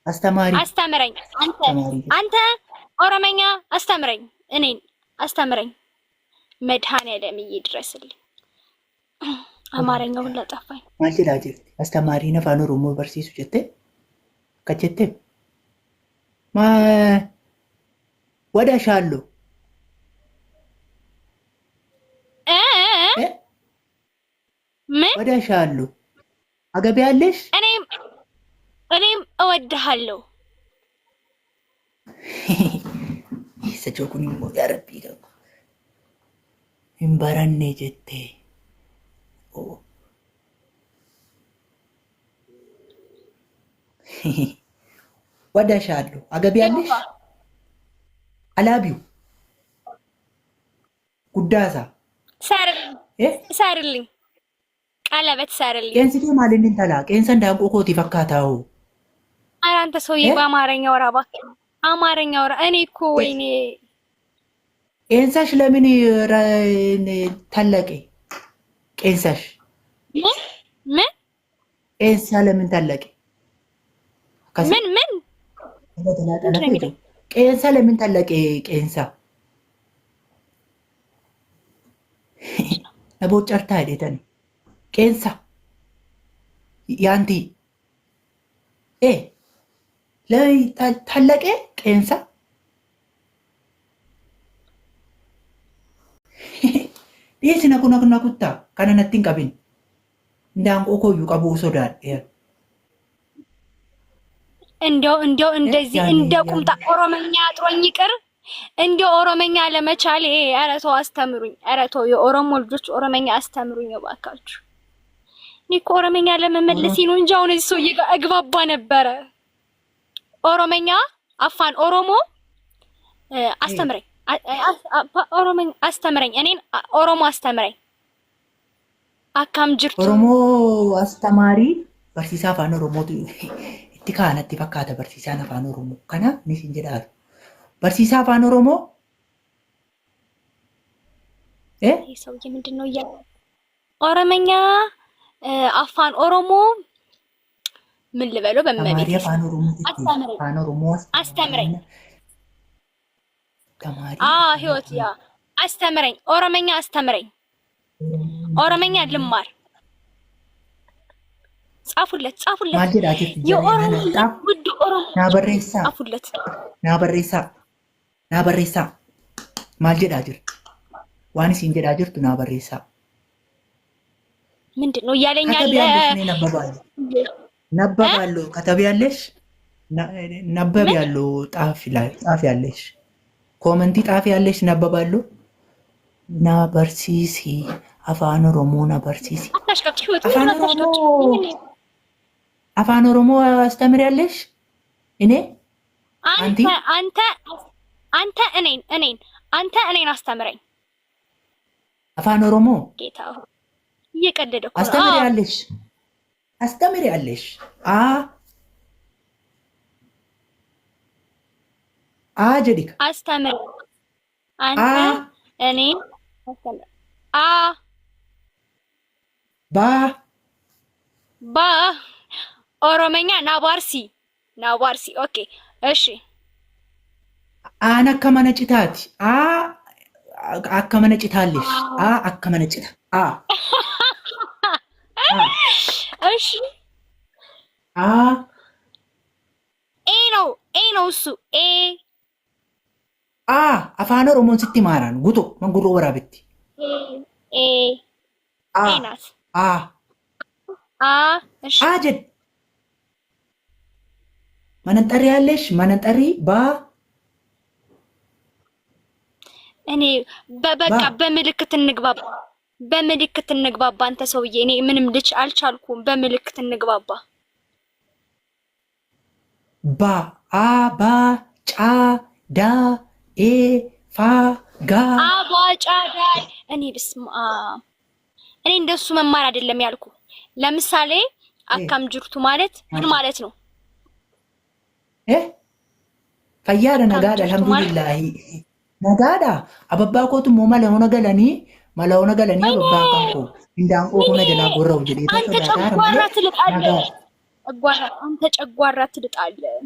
አስተምረኝ አንተ ኦሮመኛ አስተምረኝ እኔን አስተምረኝ መድኃኔዓለም ይድረስልኝ አማርኛውን ለጠፋኝ ማልችላጅ አስተማሪ ነፋን ኦሮሞ በርሲሱ ጀቴ ከጀቴ ማ ወዳሻሉ ምን ወዳሻሉ አገቢያለሽ እኔም እወድሃለሁ ሰጆኩኒ ሞ ያረቢ ደግሞ እምባራኔ ጀቴ ወዳሻለሁ አገቢያለሽ አላቢው ጉዳሳ ሰርልኝ ቀለበት ሰርልኝ ቄንስቴ ማለንን ተላ ቄንሰን ዳንቆ ኮቲ ፈካታው አንተ ሰውዬ በአማርኛ ወራ እባክህ አማርኛ ወራ እኔ እኮ ወይኔ ቄንሳሽ ለምን ተለቀ ቄንሳሽ ምን ቄንሳ ለምን ተለቀ ምን ቄንሳ ለምን ተለቀ ቄንሳ ነቦጨርታ ሄደተን ቄንሳ ያንቲ ለይ ተለቀ ቄንሳ ዲስ ነኩታ ከነነቲን ቀቢን እንዳንቆ ኮዩ ቀቡ ሶዳል እንደው እንደዚህ እንደ ቁምጣ ኦሮመኛ አጥሮኝ ይቅር እንደው ኦሮመኛ ለመቻል ኧረ ተው አስተምሩኝ ኧረ ተው የኦሮሞ ልጆች ኦሮመኛ አስተምሩኝ እባካችሁ እኔ እኮ ኦሮመኛ ለመመለስ ነው እንጂ አሁን እዚህ ሰውዬ ጋር እግባባ ነበረ ኦሮመኛ አፋን ኦሮሞ አስተምረኝ ኦሮመኛ አስተምረኝ እኔን ኦሮሞ አስተምረኝ አካም ጅርቱ ኦሮሞ አስተማሪ በርሲሳ አፋን ኦሮሞቱ ኢትካነቲ ፈካተ በርሲሳ አፋን ኦሮሞ ከና ንሲን ጀዳሉ በርሲሳ አፋን ኦሮሞ ይሄ ሰውዬ ምንድነው እያለ ኦሮመኛ አፋን ኦሮሞ ምን ልበለው በመቤት አስተምረኝ ህይወት ያ አስተምረኝ ኦሮመኛ አስተምረኝ ኦሮመኛ ልማር ጻፉለት የኦሮሞ ውድ ኦሮሞ ናበሬሳ ማልጀዳ ጅር ዋንስ እንጀዳ ጅርቱ ናበሬሳ ምንድነው እያለኝ ያለ ነበባለሁ ከተቢያለሽ ነበብያለሁ ጣፍ ያለሽ ኮመንቲ ጣፍ ያለሽ ነበባለሁ ናበርሲሲ አፋን ኦሮሞ ናበርሲሲ አፋን ኦሮሞ አስተምሪያለሽ እኔ አንተ እኔን አስተምረኝ አፋን ኦሮሞ ጌታ እየቀደደ እኮ አስተምሪያለሽ ጀዲካ አስተምረኝ አንተ እኔን አስተምረኝ ባ ኦሮመኛ ናባርሲ ኦኬ እሺ አከመነጭታት አከመነጭታለሽ አከመነጭታ እሺ ነው እሱ አፋን ኦሮሞን ስትማራን ጉቶ መንጉሮ ወራብቲ ናት እሺ አጀድ መነጠሪ ያለሽ መነጠሪ እኔ በበቃ በምልክት እንግባባ አንተ ሰውዬ እኔ ምንም ልጅ አልቻልኩም በምልክት እንግባባ ባ ጫ ዳ ፋ ጋ ጫ ዳ እኔ እኔ እንደሱ መማር አይደለም ያልኩ ለምሳሌ አካም ጅርቱ ማለት ምን ማለት ነው ፈያደ ነጋዳ አልሐምዱሊላህ ነጋዳ አበባ ኮቱ ሞማ ለሆነ ገለኒ ማላውነ ገለኒ አበባ ካንኮ እንዳንቆ ሆነ ጀላ ጎራው ጀዴታ አንተ ጨጓራ ትልቃለህ ጨጓራ አንተ ጨጓራ ትልጣለህ።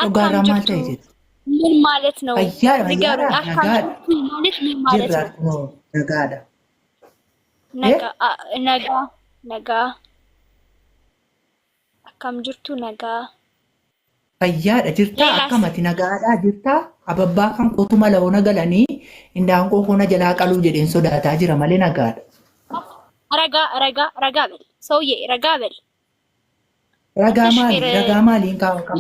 ጨጓራ አካም ማለት ጅርቱ አይዘት ምን ማለት ነው? ፈያዳ ንገሩኝ። ፈያዳ አካም ነጋድ ጅርቱ ማለት ምን ማለት ጅራ ነው? ነው ነጋዳ ነጋ ነጋ ነጋ አካም ጅርቱ ነጋ fayyaadha jirtaa ሌላስ? akkamati nagaadhaa jirtaa ababbaa kan qotuma laona galanii indaanqoo kuna jalaa qaluu jedheen sodaataa jira malee nagaadha. ረጋ ረጋ ረጋ በል ሰውዬ፣ ረጋ በል። Ragaa maaliin qabatta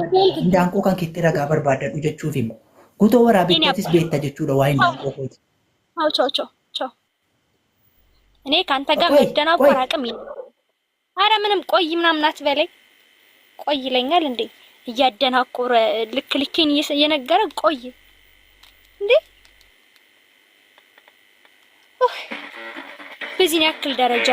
indaanqoo kan keetti ragaa barbaadadhu jechuuf immoo gutoo waraabettis beekta jechuudha waa indaanqoo kooti. ቻው ቻው ቻው። እኔ ካንተ ጋር መደናቆር አቅም የለም። አረ ምንም ቆይ ምናምን አትበለኝ። ቆይ ይለኛል እንዴ እያደናቆረ ልክ ልኬን እየነገረ ቆይ እንዴ በዚህ ያክል ደረጃ